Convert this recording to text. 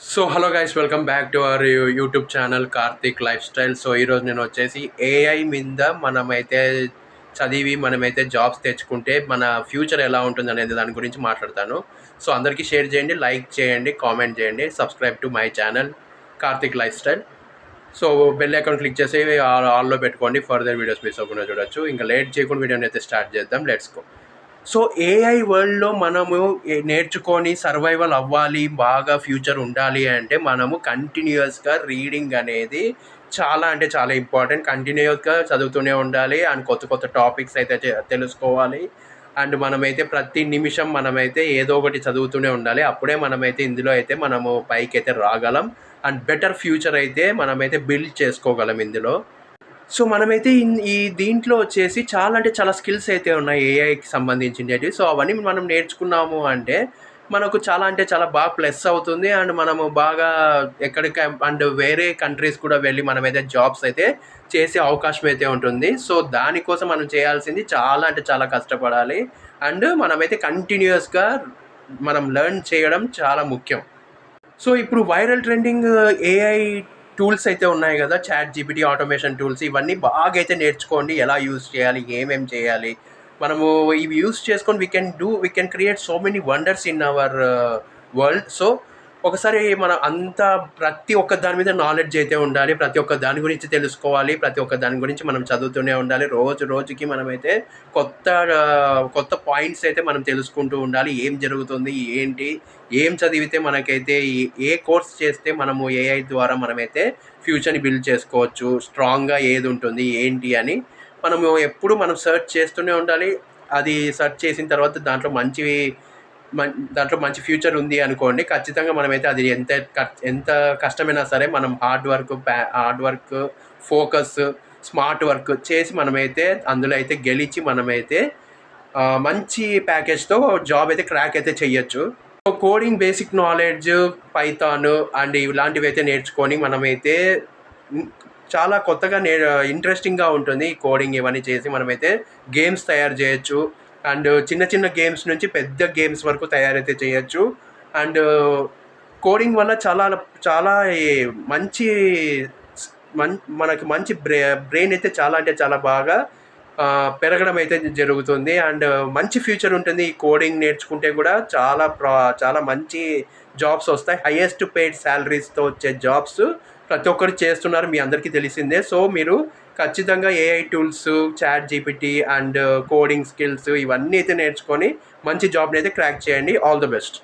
So hello guys, welcome back to our YouTube channel Karthik life style. So ఈరోజు నేను వచ్చేసి AI మీద మనమైతే చదివి మనమైతే జాబ్స్ తెచ్చుకుంటే మన ఫ్యూచర్ ఎలా ఉంటుంది అనేది దాని గురించి మాట్లాడతాను. సో అందరికీ షేర్ చేయండి, లైక్ చేయండి, కామెంట్ చేయండి, subscribe to my channel Karthik life style. So bell icon click చేసి ఆల్లో పెట్టుకోండి, ఫర్దర్ వీడియోస్ మిస్ అవ్వకుండా చూడొచ్చు. ఇంకా లేట్ చేయకుండా వీడియోని అయితే స్టార్ట్ చేద్దాం. Let's go. సో ఏఐ వరల్డ్‌లో మనము నేర్చుకొని సర్వైవల్ అవ్వాలి, బాగా ఫ్యూచర్ ఉండాలి అంటే మనము కంటిన్యూయస్‌గా రీడింగ్ అనేది చాలా అంటే చాలా ఇంపార్టెంట్. కంటిన్యూయస్‌గా చదువుతూనే ఉండాలి అండ్ కొత్త కొత్త టాపిక్స్ అయితే తెలుసుకోవాలి. అండ్ మనమైతే ప్రతి నిమిషం మనమైతే ఏదో ఒకటి చదువుతూనే ఉండాలి. అప్పుడే మనమైతే ఇందులో అయితే మనము పైకైతే రాగలం. అండ్ బెటర్ ఫ్యూచర్ అయితే మనమైతే బిల్డ్ చేసుకోగలం ఇందులో. సో మనమైతే ఈ దీంట్లో వచ్చేసి చాలా అంటే చాలా స్కిల్స్ అయితే ఉన్నాయి ఏఐకి సంబంధించినవి. సో అవన్నీ మనం నేర్చుకున్నాము అంటే మనకు చాలా అంటే చాలా బాగా ప్లస్ అవుతుంది. అండ్ మనము బాగా ఎక్కడికి అండ్ వేరే కంట్రీస్ కూడా వెళ్ళి మనమైతే జాబ్స్ అయితే చేసే అవకాశం అయితే ఉంటుంది. సో దానికోసం మనం చేయాల్సింది చాలా అంటే చాలా కష్టపడాలి. అండ్ మనమైతే కంటిన్యూయస్గా మనం లెర్న్ చేయడం చాలా ముఖ్యం. సో ఇప్పుడు వైరల్ ట్రెండింగ్ ఏఐ టూల్స్ అయితే ఉన్నాయి కదా, చాట్ జీపీటీ, ఆటోమేషన్ టూల్స్, ఇవన్నీ బాగా అయితే నేర్చుకోండి. ఎలా యూజ్ చేయాలి, ఏమేం చేయాలి, మనము ఇవి యూజ్ చేసుకొని we can create so many wonders in our world. So ఒకసారి మన అంతా ప్రతి ఒక్క దాని మీద నాలెడ్జ్ అయితే ఉండాలి. ప్రతి ఒక్క దాని గురించి తెలుసుకోవాలి. ప్రతి ఒక్క దాని గురించి మనం చదువుతూనే ఉండాలి. రోజు రోజుకి మనమైతే కొత్త కొత్త పాయింట్స్ అయితే మనం తెలుసుకుంటూ ఉండాలి. ఏం జరుగుతుంది, ఏంటి, ఏం చదివితే మనకైతే ఏ కోర్స్ చేస్తే మనము ఏఐ ద్వారా మనమైతే ఫ్యూచర్ని బిల్డ్ చేసుకోవచ్చు, స్ట్రాంగ్గా ఏది ఉంటుంది ఏంటి అని మనము ఎప్పుడు మనం సెర్చ్ చేస్తూనే ఉండాలి. అది సెర్చ్ చేసిన తర్వాత దాంట్లో మంచి ఫ్యూచర్ ఉంది అనుకోండి, ఖచ్చితంగా మనమైతే అది ఎంత కష్టమైనా సరే మనం hard work, focus, smart work చేసి మనమైతే అందులో అయితే గెలిచి మనమైతే మంచి ప్యాకేజ్తో జాబ్ అయితే క్రాక్ అయితే చెయ్యొచ్చు. Coding basic knowledge, Python and ఇలాంటివి అయితే నేర్చుకొని మనమైతే చాలా కొత్తగా ఇంట్రెస్టింగ్గా ఉంటుంది. ఈ కోడింగ్ ఇవన్నీ చేసి మనమైతే గేమ్స్ తయారు చేయొచ్చు. అండ్ చిన్న చిన్న గేమ్స్ నుంచి పెద్ద గేమ్స్ వరకు తయారైతే చేయొచ్చు. అండ్ కోడింగ్ వల్ల చాలా చాలా మంచి మనకి మంచి బ్రెయిన్ అయితే చాలా అంటే చాలా బాగా పెరగడం అయితే జరుగుతుంది. అండ్ మంచి ఫ్యూచర్ ఉంటుంది. ఈ కోడింగ్ నేర్చుకుంటే కూడా చాలా మంచి జాబ్స్ వస్తాయి. హైయెస్ట్ పెయిడ్ శాలరీస్తో వచ్చే జాబ్స్ ప్రతి ఒక్కరు చేస్తున్నారు, మీ అందరికీ తెలిసిందే. సో మీరు ఖచ్చితంగా AI tools, chat GPT and coding skills ఇవన్నీ అయితే నేర్చుకొని మంచి జాబ్ని అయితే క్రాక్ చేయండి. All the best.